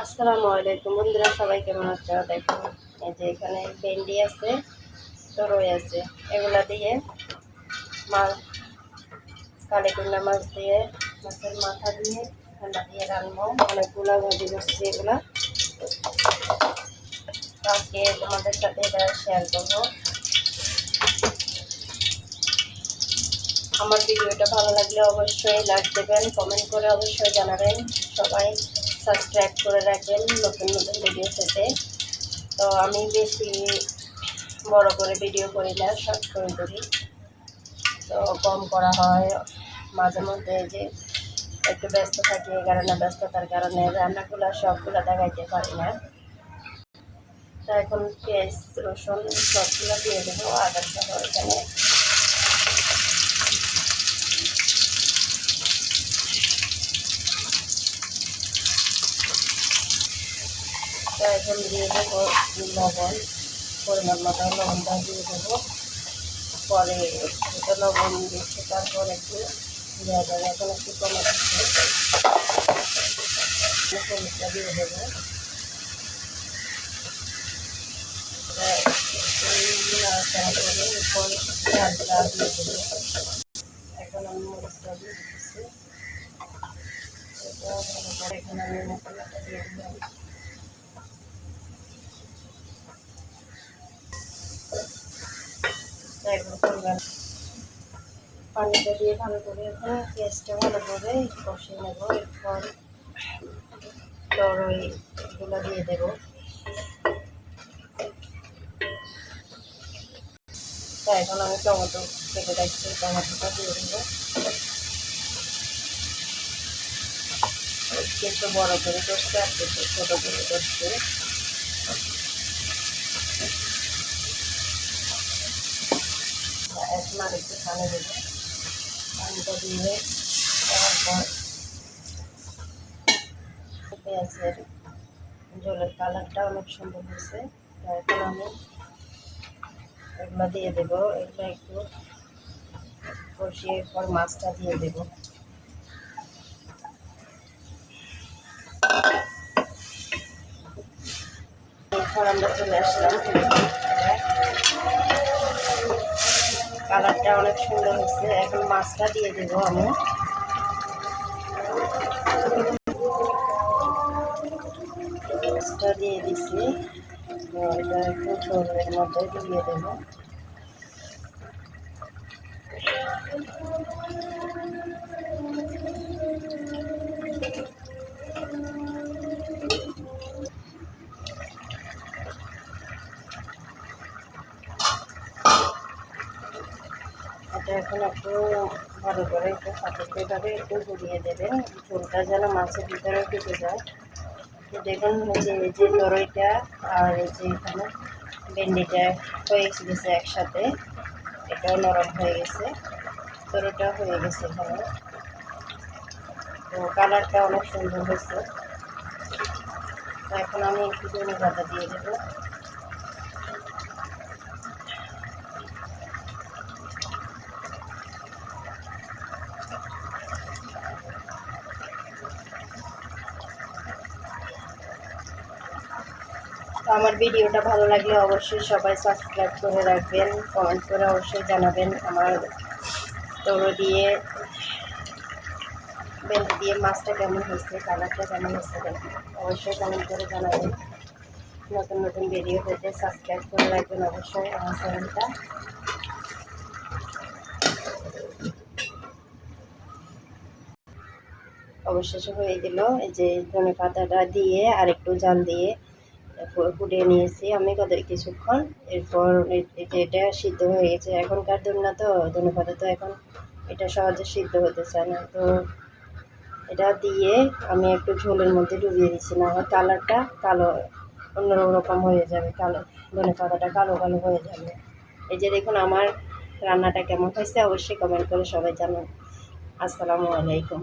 আসসালামু আলাইকুম বন্ধুরা, সবাই কেমন আছো? দেখো, এই যে এখানে ভেন্ডি আছে, তরই আছে, এগুলা দিয়ে মাছ, কালিকুন্ডা মাছ দিয়ে, মাছের মাথা দিয়ে, ঠান্ডা দিয়ে রান্না। অনেকগুলো ভাজি করছি এগুলা। আজকে তোমাদের সাথে এটা শেয়ার করবো। আমার ভিডিওটা ভালো লাগলে অবশ্যই লাইক দেবেন, কমেন্ট করে অবশ্যই জানাবেন। সবাই সাবস্ক্রাইব করে রাখবেন নতুন নতুন ভিডিও পেতে। তো আমি বেশি বড় করে ভিডিও করি না, শর্ট করে করি। তো কম করা হয় মাঝে মধ্যে, যে একটু ব্যস্ত থাকি, এই কারণে ব্যস্ততার কারণে রান্নাগুলো সবগুলো দেখাইতে পারি না। তো এখন পেঁয়াজ রসুন সবগুলো দিয়ে দেবো, আদা সহ এখানে। তো এখন দিয়ে দেবো লবণ, পরিমাণ মতো লবণটা দিয়ে দেবো। পরে একটু লবণ দিচ্ছে, তারপর একটু দেওয়া যাবে। এখন একটু কমে দিচ্ছে, হলুদটা দিয়ে দেবো। করে এরপর চালটা দিয়ে দেবো। এখন আমি মরিচটা দিয়ে দিচ্ছি। এখন আমি মশলাটা দিয়ে দিলাম। পানিটা দিয়ে ভালো করে এখন পেঁয়াজটা ভালো করে কষিয়ে নেবো। এরপর তরইগুলো দিয়ে দেবো। তো এখন আমি টমেটো কেটে রাখছি, টমেটোটা দিয়ে দেবো। একটু বড় করে করছে আর একটু ছোটো করে করছে। এখন আর একটু পানি দেবো। পানিটা দিয়ে তারপর পেঁয়াজের জলের কালারটা অনেক সুন্দর হয়েছে। এখন আমি এগুলো দিয়ে দেবো। এগুলো একটু কষিয়ে পর মাছটা দিয়ে দেবো। এরপর আমরা চলে আসলাম, কালারটা অনেক সুন্দর হয়েছে। এখন মাছটা দিয়ে দেবো আমি। মাছটা দিয়ে দিচ্ছি। এটা একটু ঝোলের মধ্যে দিয়ে দেবো। এটা এখন একটু ভালো করে একটু সাথে একটু ঘুরিয়ে দেবেন, ঝোলটা যেন মাছের ভিতরে ঢুকে যায়। দেখুন যে তরইটা আর এই যে এখানে ভেন্ডিটা হয়ে গেছে একসাথে, এটাও নরম হয়ে গেছে, তরইটা হয়ে গেছে এখানে। তো কালারটা অনেক সুন্দর হয়েছে। তো এখন আমি একটু ধনেপাতা দিয়ে দেবো। তো আমার ভিডিওটা ভালো লাগলে অবশ্যই সবাই সাবস্ক্রাইব করে রাখবেন, কমেন্ট করে অবশ্যই জানাবেন আমার তরই দিয়ে ভেন্ডি দিয়ে মাছটা কেমন হয়েছে, কালারটা কেমন হয়েছে অবশ্যই কমেন্ট করে জানাবেন। নতুন নতুন ভিডিও পেতে সাবস্ক্রাইব করে রাখবেন অবশ্যই আমার চ্যানেলটা। অবশেষে হয়ে গেল। এই যে ধনে পাতাটা দিয়ে আর একটু জাল দিয়ে ফুটিয়ে নিয়েছি আমি কিছুক্ষণ। এরপর এটা সিদ্ধ হয়ে গেছে। এখনকার দিন না, তো ধনে পাতা তো এখন এটা সহজে সিদ্ধ হতে চায় না। তো এটা দিয়ে আমি একটু ঝোলের মধ্যে ডুবিয়ে দিচ্ছি, না হয় কালারটা কালো অন্যরকম হয়ে যাবে, কালো ধনে পাতাটা কালো কালো হয়ে যাবে। এই যে দেখুন আমার রান্নাটা কেমন হয়েছে অবশ্যই কমেন্ট করে সবাই জানান। আসসালামু আলাইকুম।